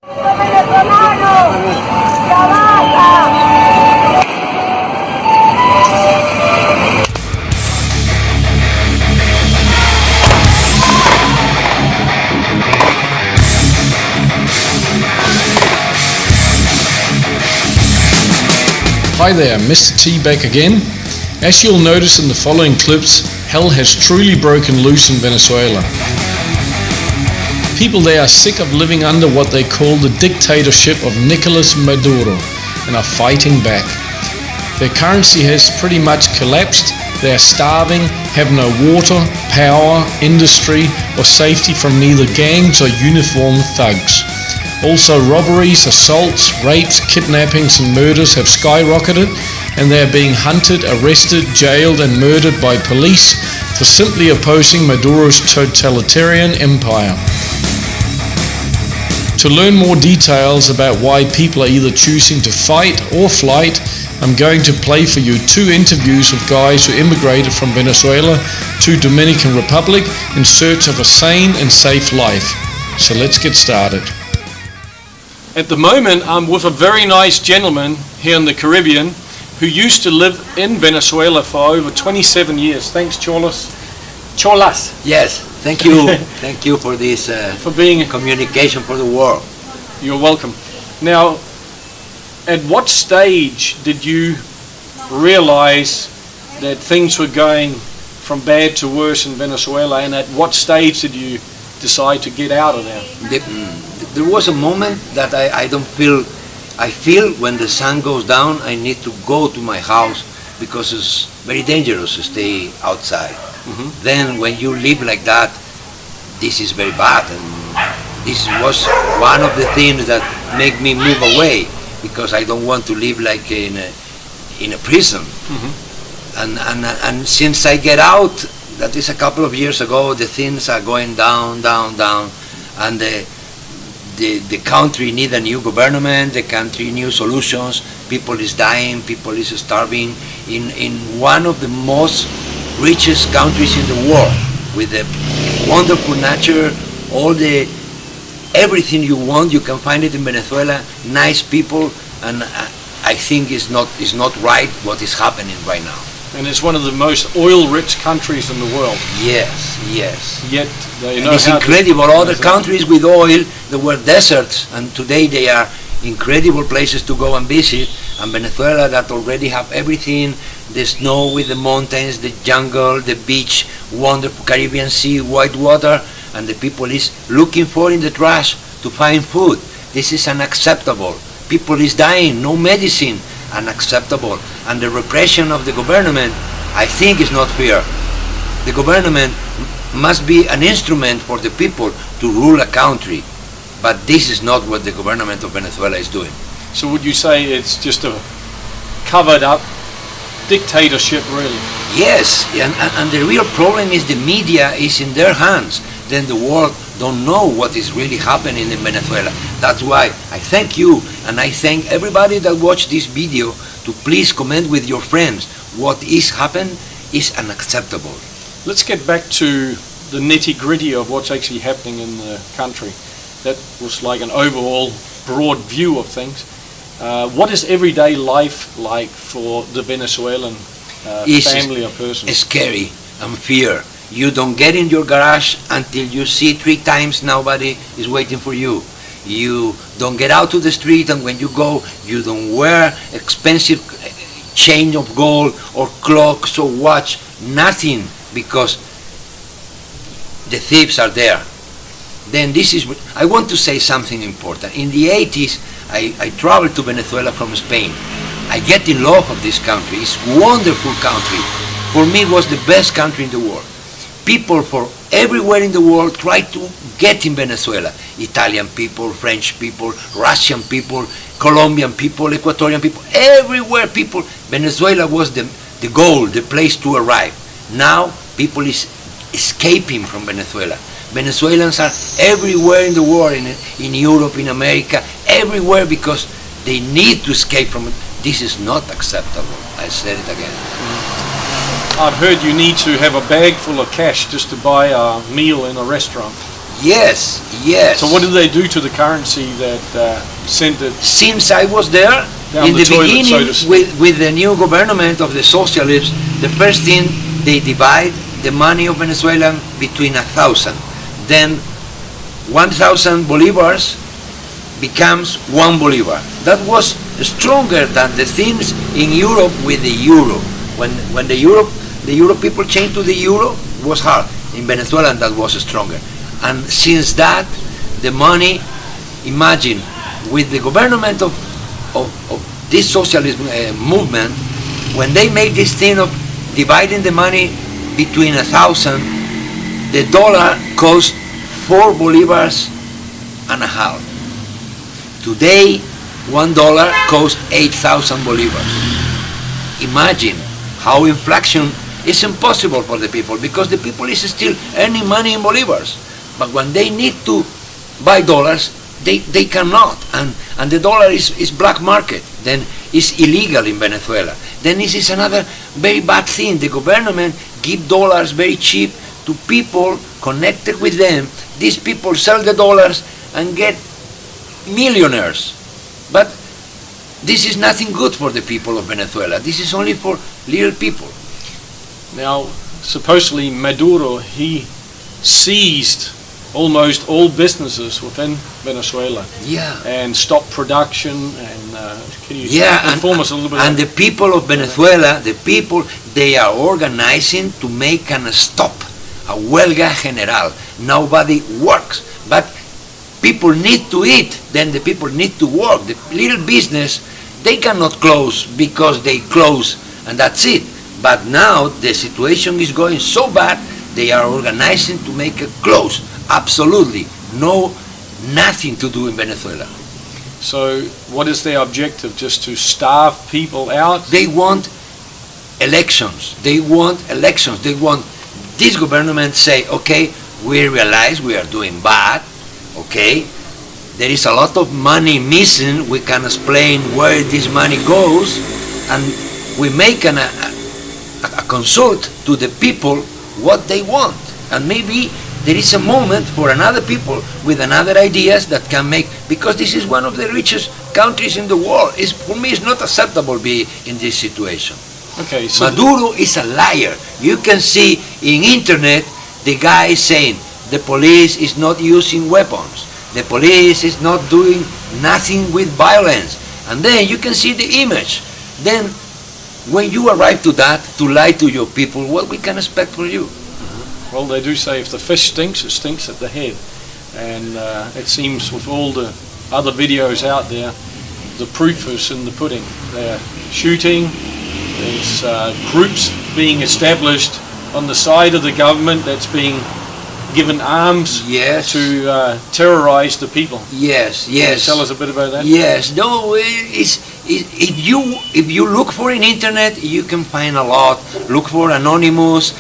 Hi there, Mr. T back again. As you'll notice in the following clips, hell has truly broken loose in Venezuela. People there are sick of living under what they call the dictatorship of Nicolas Maduro and are fighting back. Their currency has pretty much collapsed, they are starving, have no water, power, industry or safety from neither gangs or uniformed thugs. Also, robberies, assaults, rapes, kidnappings and murders have skyrocketed, and they are being hunted, arrested, jailed and murdered by police for simply opposing Maduro's totalitarian empire. To learn more details about why people are either choosing to fight or flight, I'm going to play for you 2 interviews of guys who immigrated from Venezuela to Dominican Republic in search of a sane and safe life. So let's get started. At the moment, I'm with a very nice gentleman here in the Caribbean who used to live in Venezuela for over 27 years. Thanks, Cholas. Yes, thank you. Thank you for this for being communication for the world. You're welcome. Now, at what stage did you realize that things were going from bad to worse in Venezuela, and at what stage did you decide to get out of there? There was a moment that I feel when the sun goes down, I need to go to my house because it's very dangerous to stay outside. Mm-hmm. Then when you live like that, this is very bad, and this was one of the things that make me move away, because I don't want to live like in a prison. Mm-hmm. And since I get out, that is a couple of years ago, the things are going down, and the country need a new government, the country new solutions, people is dying, people is starving in one of the most richest countries in the world, with a wonderful nature, everything you want, you can find it in Venezuela, nice people, and I think it's not right what is happening right now. And it's one of the most oil-rich countries in the world. Yes. Yet they know it's how incredible. Other countries with oil, there were deserts, and today they are incredible places to go and visit. And Venezuela, that already have everything: the snow with the mountains, the jungle, the beach, wonderful Caribbean Sea, white water, and the people is looking for in the trash to find food. This is unacceptable. People is dying, no medicine. Unacceptable. And the repression of the government, I think, is not fair. The government must be an instrument for the people to rule a country, but this is not what the government of Venezuela is doing. So would you say it's just a covered up dictatorship, really? Yes, and the real problem is the media is in their hands. Then the world don't know what is really happening in Venezuela. That's why I thank you, and I thank everybody that watched this video to please comment with your friends. What is happened is unacceptable. Let's get back to the nitty-gritty of what's actually happening in the country. That was like an overall broad view of things. What is everyday life like for the Venezuelan family or person? It's scary and fear. You don't get in your garage until you see 3 times nobody is waiting for you. You don't get out to the street, and when you go, you don't wear expensive chain of gold or clocks or watch, nothing, because the thieves are there. Then this is, I want to say something important. In the 80s, I traveled to Venezuela from Spain. I get in love of this country. It's a wonderful country. For me, it was the best country in the world. People from everywhere in the world try to get in Venezuela. Italian people, French people, Russian people, Colombian people, Ecuadorian people, everywhere people. Venezuela was the goal, the place to arrive. Now people is escaping from Venezuela. Venezuelans are everywhere in the world, in Europe, in America, everywhere, because they need to escape from it. This is not acceptable. I said it again. I've heard you need to have a bag full of cash just to buy a meal in a restaurant. Yes, yes. So what did they do to the currency that sent it Since I was there, down in the the toilet, beginning, so to speak? with the new government of the socialists, the first thing, they divide the money of Venezuelan between 1,000. Then 1,000 bolivars becomes 1 bolivar. That was stronger than the things in Europe with the euro. When the Euro people changed to the euro, it was hard. In Venezuela, that was stronger. And since that, the money, imagine, with the government of this socialist movement, when they make this thing of dividing the money between 1,000, the dollar cost 4 bolivars and a half. Today, $1 costs 8,000 bolivars. Imagine how inflation is impossible for the people, because the people is still earning money in bolivars. But when they need to buy dollars, they cannot, and the dollar is black market. Then it's illegal in Venezuela. Then this is another very bad thing. The government give dollars very cheap to people connected with them. These people sell the dollars and get millionaires. But this is nothing good for the people of Venezuela. This is only for little people. Now, supposedly Maduro, he seized almost all businesses within Venezuela. Yeah. And stopped production. And can you inform us a little bit? And the people of Venezuela, they are organizing to make a stop, a huelga general. Nobody works, but people need to eat. Then the people need to work. The little business, they cannot close because they close, and that's it. But now the situation is going so bad, they are organizing to make it close. Absolutely nothing to do in Venezuela. So what is their objective? Just to starve people out? They want elections. They want this government say, okay, we realize we are doing bad, okay, there is a lot of money missing, we can explain where this money goes, and we make a consult to the people what they want. And maybe there is a moment for another people with another ideas that can make, because this is one of the richest countries in the world. For me, it's not acceptable be in this situation. Okay, so Maduro is a liar. You can see in internet the guy saying the police is not using weapons, the police is not doing nothing with violence, and then you can see the image. Then when you arrive to that, to lie to your people, what we can expect from you? Well, they do say if the fish stinks, it stinks at the head. And it seems with all the other videos out there, the proof is in the pudding. They're shooting, there's groups being established on the side of the government that's being given arms to terrorize the people. Yes. Can you tell us a bit about that? Yes. No, if you look for in internet, you can find a lot. Look for Anonymous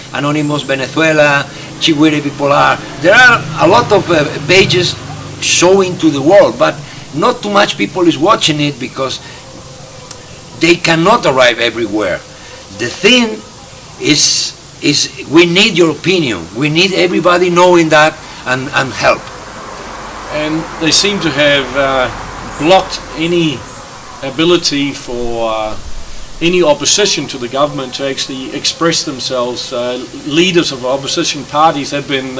Venezuela, Chihuire Bipolar. There are a lot of pages showing to the world, but not too much people is watching it because they cannot arrive everywhere. The thing is we need your opinion. We need everybody knowing that and help. And they seem to have blocked any ability for any opposition to the government to actually express themselves. Leaders of opposition parties have been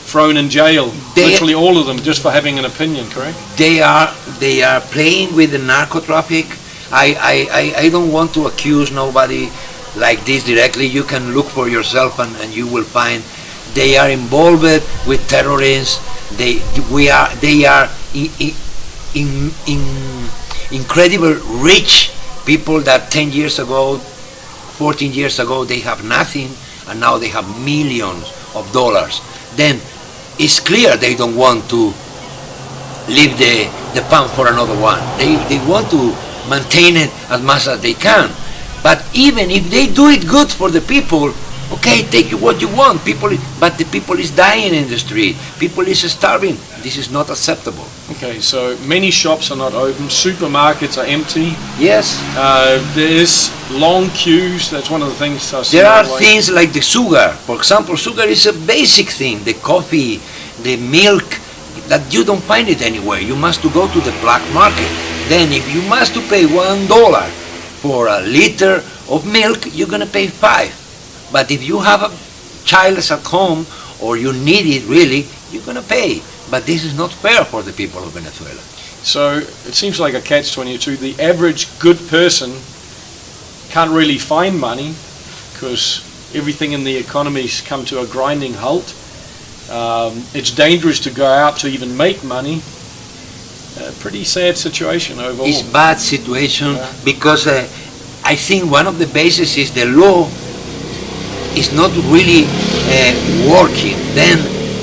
thrown in jail, literally all of them, just for having an opinion, correct? They are playing with the narco traffic. I don't want to accuse nobody like this directly. You can look for yourself and you will find they are involved with terrorists. They are incredible rich people that 10 years ago, 14 years ago, they have nothing, and now they have millions of dollars. Then it's clear they don't want to leave the pump for another one. They want to maintain it as much as they can. But even if they do it good for the people, okay, take what you want. But the people is dying in the street. People is starving. This is not acceptable. Okay, so many shops are not open. Supermarkets are empty. Yes. There is long queues. That's one of the things I see. There are things like the sugar. For example, sugar is a basic thing. The coffee, the milk that you don't find it anywhere. You must to go to the black market. Then if you must to pay $1 for a liter of milk, you're gonna pay 5. But if you have a child at home or you need it really, you're gonna pay. But this is not fair for the people of Venezuela. So it seems like a catch-22. The average good person can't really find money because everything in the economy's come to a grinding halt. It's dangerous to go out to even make money. Pretty sad situation overall. It's bad situation because I think one of the bases is the law is not really working. Then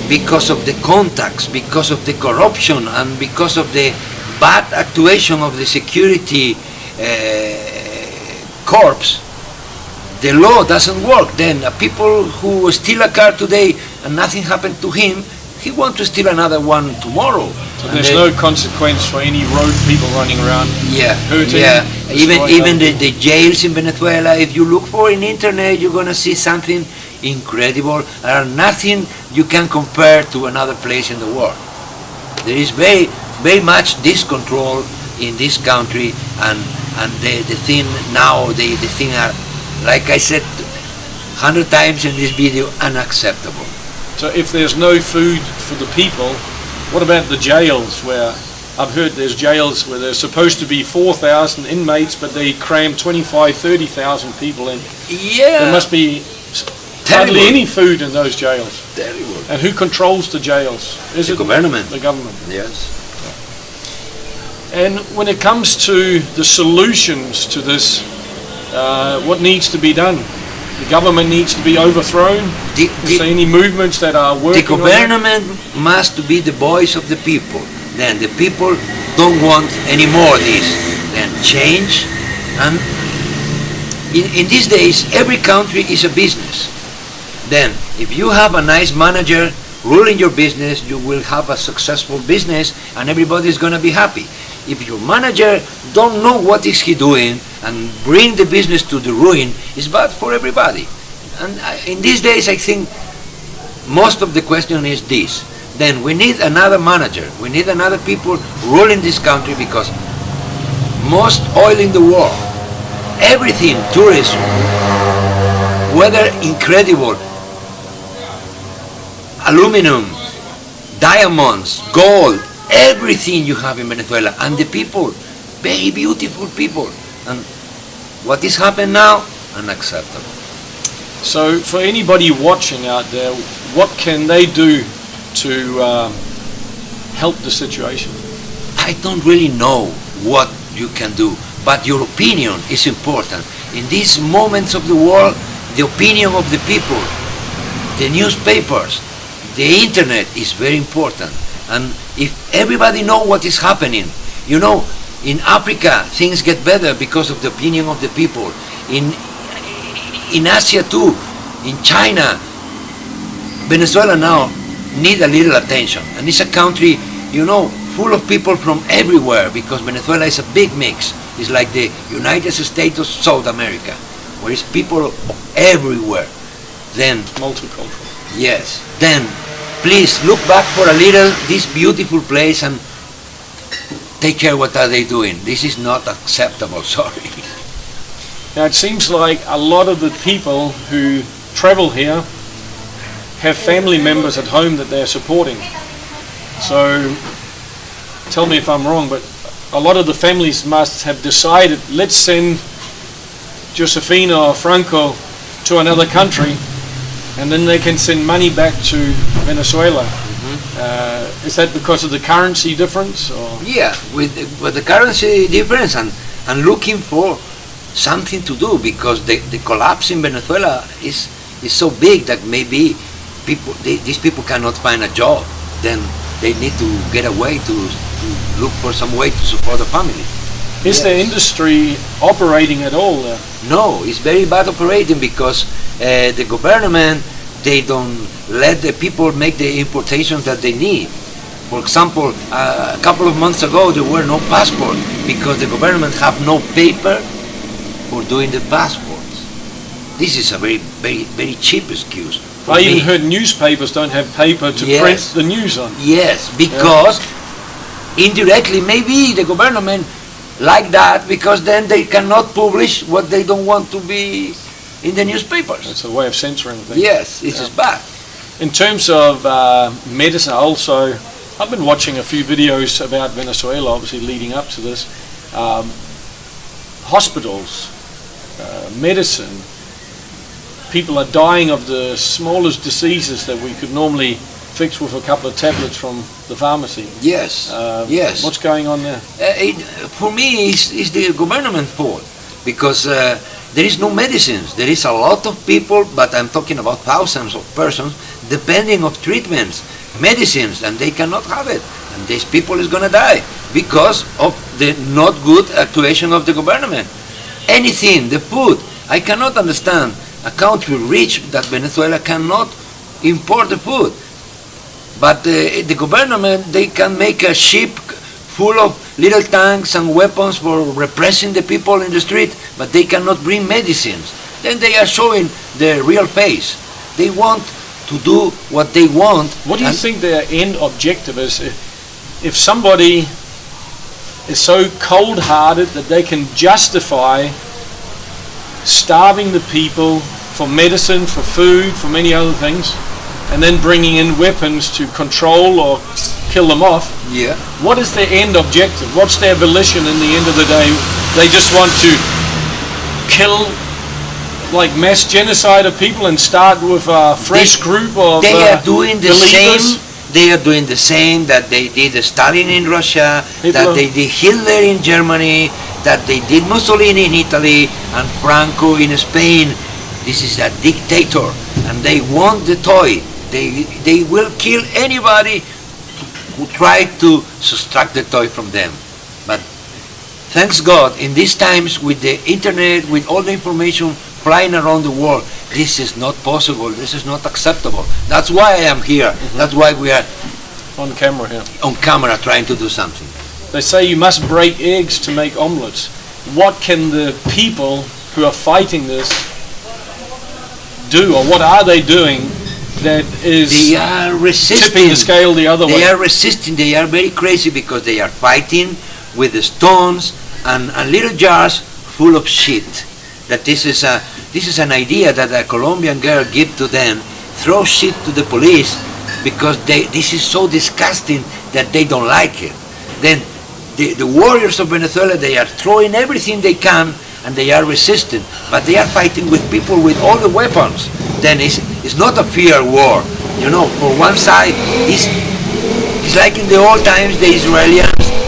because of the contacts, because of the corruption, and because of the bad actuation of the security corps, the law doesn't work. Then people who steal a car today and nothing happened to him, he wants to steal another one tomorrow. So there's no consequence for any road people running around hurting? Yeah, even the jails in Venezuela, if you look for in internet, you're going to see something incredible. There are nothing you can compare to another place in the world. There is very, very much discontrol in this country, and the thing now, the thing are, like I said 100 times in this video, unacceptable. So if there's no food for the people, what about the jails where I've heard there's jails where there's supposed to be 4,000 inmates, but they cram 25, 30,000 people in? Yeah. There must be hardly any food in those jails. Terrible. And who controls the jails? Is The it government. the government? Yes. And when it comes to the solutions to this, what needs to be done? The government needs to be overthrown? Is there any movements that are working? The government must be the voice of the people. Then the people don't want any more of this. Then change. And in these days, every country is a business. Then if you have a nice manager ruling your business, you will have a successful business and everybody is going to be happy. If your manager don't know what is he doing and bring the business to the ruin, it's bad for everybody. And in these days, I think most of the question is this. Then we need another manager. We need another people ruling this country, because most oil in the world, everything, tourism, weather incredible, aluminum, diamonds, gold, everything you have in Venezuela, and the people, very beautiful people. And what is happening now? Unacceptable. So for anybody watching out there, what can they do to help the situation? I don't really know what you can do, but your opinion is important. In these moments of the world, the opinion of the people, the newspapers, the internet is very important. And if everybody knows what is happening, you know, in Africa things get better because of the opinion of the people. In Asia too, in China, Venezuela now need a little attention. And it's a country, you know, full of people from everywhere, because Venezuela is a big mix. It's like the United States of South America, where it's people of everywhere. Then Multicultural. yes, then please look back for a little this beautiful place and take care what are they doing. This is not acceptable, sorry. Now it seems like a lot of the people who travel here have family members at home that they're supporting. So tell me if I'm wrong, but a lot of the families must have decided, let's send Josefina or Franco to another country, and then they can send money back to Venezuela. Is that because of the currency difference? Or? Yeah, with the currency difference and looking for something to do, because the collapse in Venezuela is so big that maybe these people cannot find a job. Then they need to get away to look for some way to support the family. Is the industry operating at all there? No, it's very bad operating, because the government, they don't let the people make the importations that they need. For example, a couple of months ago there were no passport because the government have no paper for doing the passports. This is a very, very, very cheap excuse. For I even me. heard newspapers don't have paper to Yes. print the news on. Yes, because indirectly maybe the government like that, because then they cannot publish what they don't want to be in the newspapers. It's a way of censoring things. Yes, it is bad. In terms of medicine, also, I've been watching a few videos about Venezuela, obviously leading up to this. Hospitals, medicine, people are dying of the smallest diseases that we could normally fix with a couple of tablets from the pharmacy. Yes, yes. What's going on there? For me, it's the government fault, because there is no medicines. There is a lot of people, but I'm talking about thousands of persons, depending of treatments, medicines, and they cannot have it. And these people is going to die because of the not good actuation of the government. Anything, the food, I cannot understand a country rich that Venezuela cannot import the food. But the government, they can make a ship full of little tanks and weapons for repressing the people in the street, but they cannot bring medicines. Then they are showing their real face. They want to do what they want. What do you think their end objective is? If somebody is so cold-hearted that they can justify starving the people for medicine, for food, for many other things, and then bringing in weapons to control or kill them off, Yeah. what is their end objective? What's their volition in the end of the day? They just want to kill, like mass genocide of people, and start with a fresh group of They are doing the believers? same. They are doing the same that they did Stalin in Russia, Hitler. that they did Hitler in Germany, that they did Mussolini in Italy, and Franco in Spain. This is a dictator, and they want the toy. They will kill anybody who try to subtract the toy from them. But thanks God, in these times with the internet, with all the information flying around the world, this is not possible. This is not acceptable. That's why I am here. That's why we are on camera here. on camera trying to do something. They say you must break eggs to make omelets. What can the people who are fighting this do, or what are they doing that is They are resisting. tipping the scale the other They way? are resisting. They are very crazy because they are fighting with the stones and little jars full of shit. That this is an idea that a Colombian girl give to them. Throw shit to the police because this is so disgusting that they don't like it. Then the warriors of Venezuela, they are throwing everything they can and they are resisting, but they are fighting with people with all the weapons. Then it's not a fair war. You know, for one side, it's like in the old times, the Israelis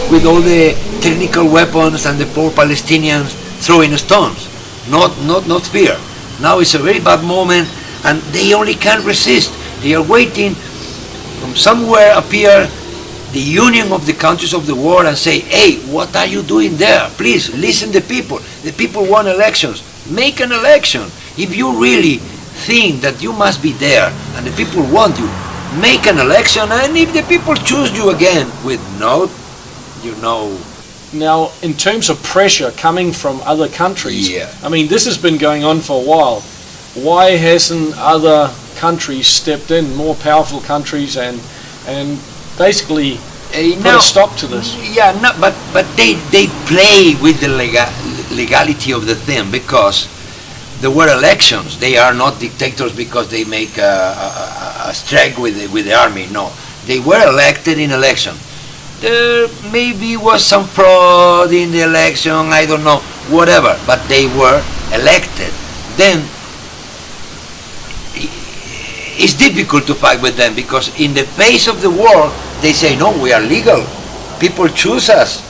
with all the technical weapons and the poor Palestinians throwing stones. Not fear. Now it's a very bad moment, and they only can't resist. They are waiting. From somewhere appear the union of the countries of the world and say, hey, what are you doing there? Please listen to the people. The people want elections. Make an election. If you really think that you must be there and the people want you, make an election, and if the people choose you again with no, you know. Now, in terms of pressure coming from other countries, Yeah. I mean, this has been going on for a while. Why hasn't other countries stepped in, more powerful countries, and basically put now, a stop to this? Yeah, no, but they play with the legality of the thing because there were elections. They are not dictators because they make a strike with the army. No, they were elected in election. There maybe was some fraud in the election, I don't know, whatever, but they were elected. Then it's difficult to fight with them because in the face of the war, they say, no, we are legal. People choose us.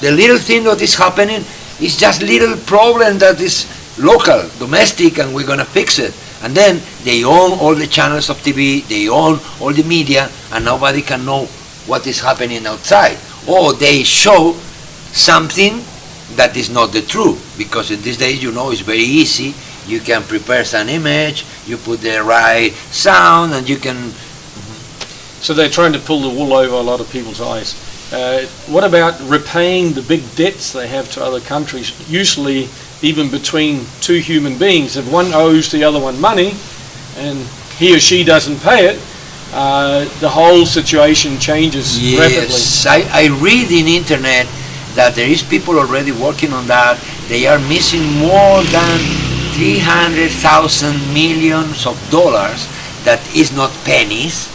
The little thing that is happening is just little problem that is local, domestic, and we're going to fix it. And then they own all the channels of TV, they own all the media, and nobody can know what is happening outside. Or they show something that is not the truth, because in these days, you know, it's very easy. You can prepare some image, you put the right sound, and you can... So they're trying to pull the wool over a lot of people's eyes. What about repaying the big debts they have to other countries, usually even between two human beings? If one owes the other one money, and he or she doesn't pay it, the whole situation changes rapidly. Yes, I read in internet that there is people already working on that. They are missing more than 300,000 millions of dollars that is not pennies,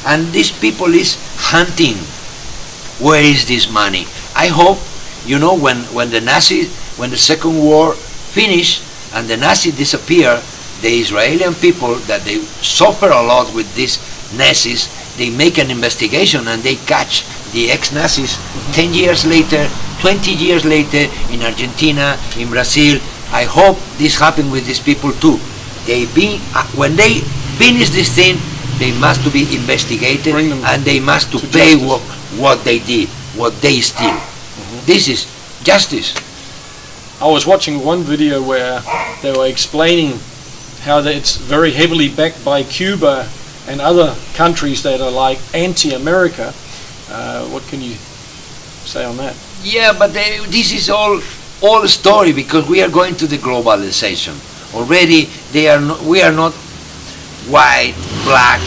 and these people is hunting. Where is this money? I hope, you know, when the Second War finished and the Nazis disappear, the Israeli people that they suffer a lot with these Nazis, they make an investigation and they catch the ex-Nazis 10 years later, 20 years later in Argentina, in Brazil. I hope this happened with these people too. When they finish this thing, they must to be investigated and they must to pay what they did, what they steal. This is justice. I was watching one video where they were explaining how that it's very heavily backed by Cuba and other countries that are like anti-America. What can you say on that? Yeah, but this is all a story, because we are going to the globalization. Already we are not white, black,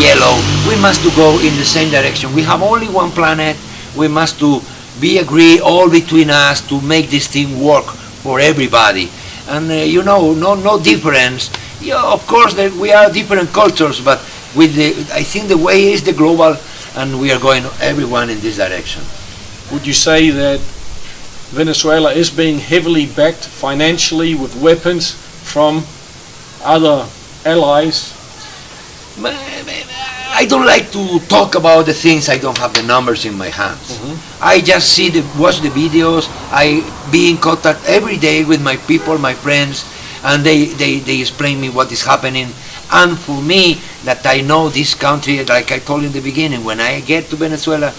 yellow. We must to go in the same direction. We have only one planet. We must to be agree all between us to make this thing work for everybody. And you know, no difference. Yeah, of course we are different cultures, but I think the way is the global, and we are going everyone in this direction. Would you say that Venezuela is being heavily backed financially with weapons from other allies? I don't like to talk about the things I don't have the numbers in my hands. I just watch the videos. I be in contact every day with my people, my friends, and they explain me what is happening. And for me, that I know this country, like I told you in the beginning, when I get to Venezuela,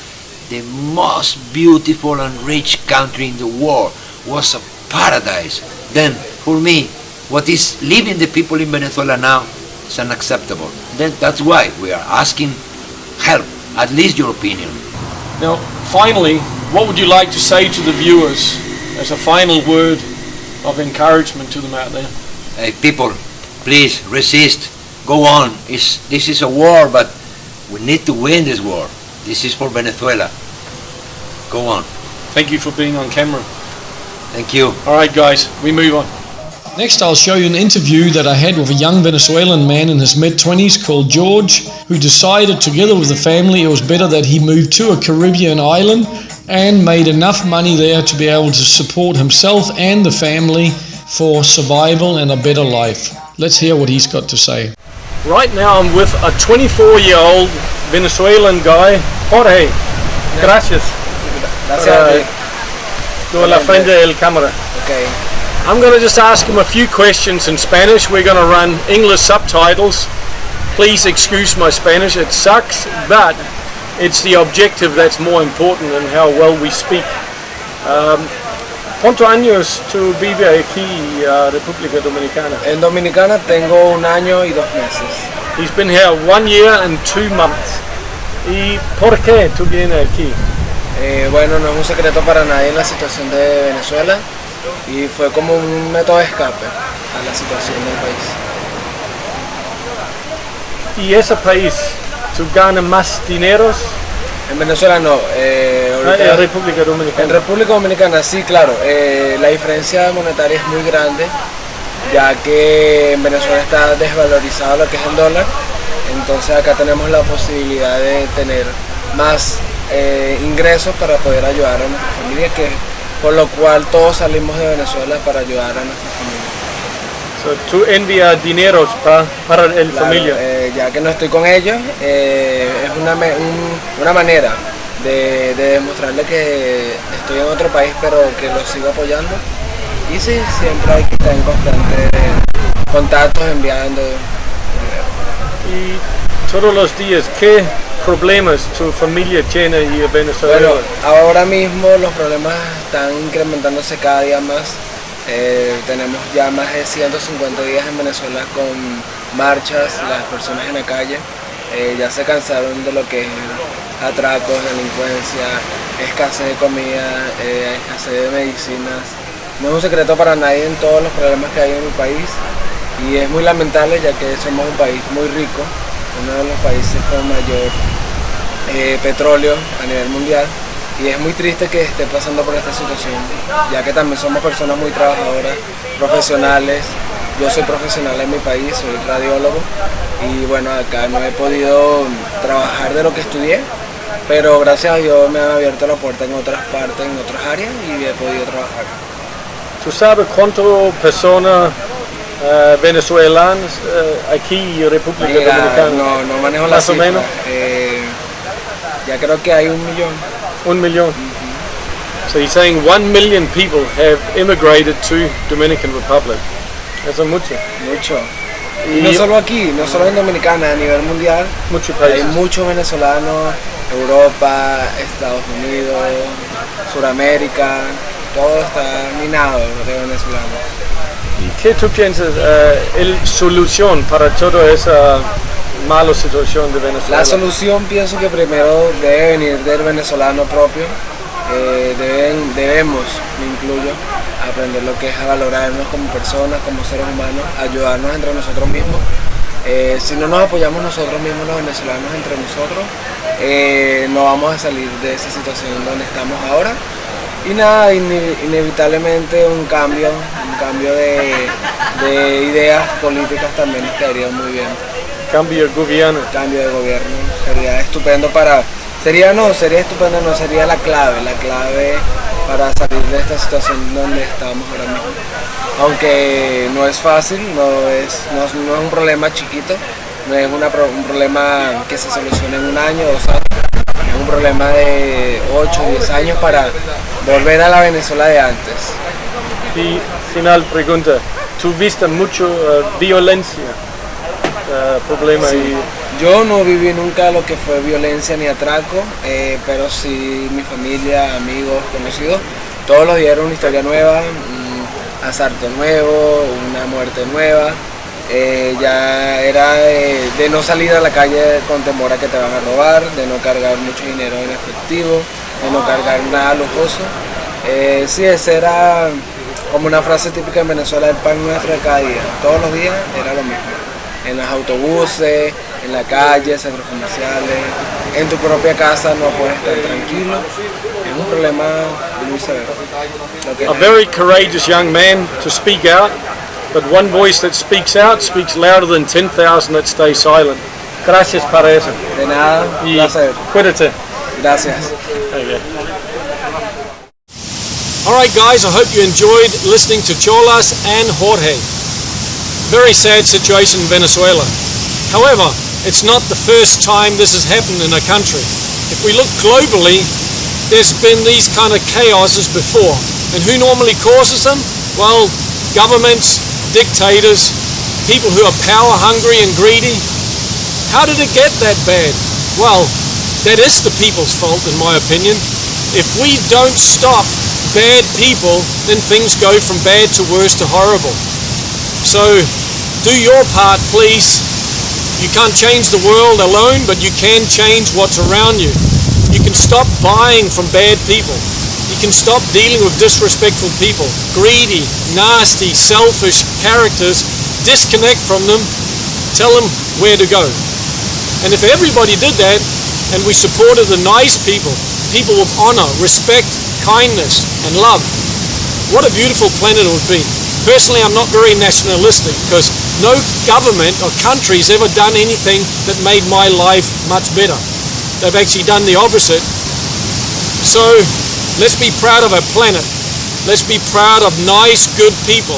the most beautiful and rich country in the world, was a paradise. Then, for me, what is living the people in Venezuela now is unacceptable. Then that's why we are asking help, at least your opinion. Now, finally, what would you like to say to the viewers as a final word of encouragement to them out there? Hey, people, please resist. Go on. This is a war, but we need to win this war. This is for Venezuela. Go on. Thank you for being on camera. Thank you. All right, guys, we move on. Next, I'll show you an interview that I had with a young Venezuelan man in his mid-20s called George, who decided together with the family it was better that he moved to a Caribbean island and made enough money there to be able to support himself and the family for survival and a better life. Let's hear what he's got to say. Right now I'm with a 24-year-old Venezuelan guy, Jorge. Gracias. Gracias. Tú la frente del cámara. Okay. I'm going to just ask him a few questions in Spanish. We're going to run English subtitles. Please excuse my Spanish, it sucks, but it's the objective that's more important than how well we speak. ¿Cuántos años tú vives aquí en República Dominicana? En Dominicana tengo 1 año y 2 meses. He's been here 1 year and 2 months. ¿Y por qué tú vienes aquí? Bueno, no es un secreto para nadie en la situación de Venezuela y fue como un método de escape a la situación del país. ¿Y ese país, tú ganas más dineros? En Venezuela no. Ahorita, en República Dominicana. En República Dominicana sí, claro. La diferencia monetaria es muy grande, ya que en Venezuela está desvalorizado lo que es el dólar. Entonces acá tenemos la posibilidad de tener más ingresos para poder ayudar a nuestra familia, por lo cual todos salimos de Venezuela para ayudar a nuestra familia. So, tú envías dinero para el Claro, familia. Ya que no estoy con ellos, es una manera de demostrarle que estoy en otro país, pero que los sigo apoyando. Y sí, siempre hay que estar en constante contactos, enviando. Y todos los días, ¿qué problemas tu familia tiene en Venezuela? Bueno, ahora mismo los problemas están incrementándose cada día más. Tenemos ya más de 150 días en Venezuela con marchas, las personas en la calle ya se cansaron de lo que es atracos, delincuencia, escasez de comida, escasez de medicinas. No es un secreto para nadie en todos los problemas que hay en mi país Y es muy lamentable ya que somos un país muy rico, uno de los países con mayor petróleo a nivel mundial, y es muy triste que esté pasando por esta situación, ya que también somos personas muy trabajadoras, profesionales. Yo soy profesional en mi país, soy radiólogo, y bueno, acá no he podido trabajar de lo que estudié, pero gracias a Dios me han abierto la puerta en otras partes, en otras áreas, y he podido trabajar. ¿Tú sabes cuántas personas venezolanas aquí en República Dominicana? No manejo la cifra. Más o menos. Ya creo que hay 1 millón. 1 millón. So you're saying 1 million people have immigrated to Dominican Republic. Eso es mucho. Mucho. Y no solo aquí, no solo en Dominicana, a nivel mundial. Muchos países. Hay muchos venezolanos, Europa, Estados Unidos, Sudamérica, todo está minado de venezolanos. ¿Y qué tú piensas la solución para toda esa mala situación de Venezuela? La solución pienso que primero debe venir del venezolano propio. Debemos, me incluyo, aprender lo que es a valorarnos como personas, como seres humanos, ayudarnos entre nosotros mismos. Si no nos apoyamos nosotros mismos, los venezolanos, entre nosotros, no vamos a salir de esa situación donde estamos ahora. Y nada, inevitablemente un cambio de ideas políticas también estaría muy bien. Cambio de gobierno. Cambio de gobierno sería estupendo sería la clave para salir de esta situación donde estamos ahora mismo. Aunque no es fácil, no es un problema chiquito, no es un problema que se solucione en 1 año, 2 años, es un problema de 8 o 10 años para volver a la Venezuela de antes. Y final pregunta, ¿tú viste mucho violencia? Problema sí. Y... Yo no viví nunca lo que fue violencia ni atraco, pero sí mi familia, amigos, conocidos, todos los días era una historia nueva, un asalto nuevo, una muerte nueva. Ya era de no salir a la calle con temor a que te van a robar, de no cargar mucho dinero en efectivo, de no cargar nada lujoso. Sí, esa era como una frase típica en Venezuela, el pan nuestro de cada día. Todos los días era lo mismo. En los autobuses, en la calle, centros comerciales, en tu propia casa no puedes estar tranquilo. Es un problema muy severo. A very courageous young man to speak out, but one voice that speaks out speaks louder than 10,000 that stay silent. Gracias para eso. De nada, un placer. Cuídate. Gracias. Okay. Alright guys, I hope you enjoyed listening to Cholas and Jorge. Very sad situation in Venezuela. However, it's not the first time this has happened in a country. If we look globally, there's been these kind of chaoses before. And who normally causes them? Well, governments, dictators, people who are power hungry and greedy. How did it get that bad? Well, that is the people's fault in my opinion. If we don't stop bad people, then things go from bad to worse to horrible. So, do your part please. You can't change the world alone, but you can change what's around you. You can stop buying from bad people. You can stop dealing with disrespectful people, greedy, nasty, selfish characters. Disconnect from them, tell them where to go. And if everybody did that, and we supported the nice people, people with honor, respect, kindness, and love, what a beautiful planet it would be. Personally, I'm not very nationalistic because no government or country's ever done anything that made my life much better. They've actually done the opposite. So let's be proud of our planet. Let's be proud of nice, good people.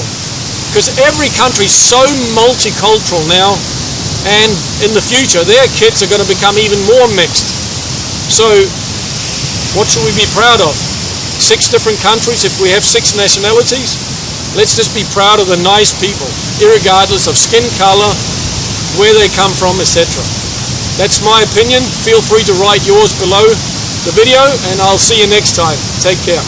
Because every country's so multicultural now, and in the future their kids are going to become even more mixed. So what should we be proud of? 6 different countries if we have 6 nationalities? Let's just be proud of the nice people, irregardless of skin color, where they come from, etc. That's my opinion. Feel free to write yours below the video, and I'll see you next time. Take care.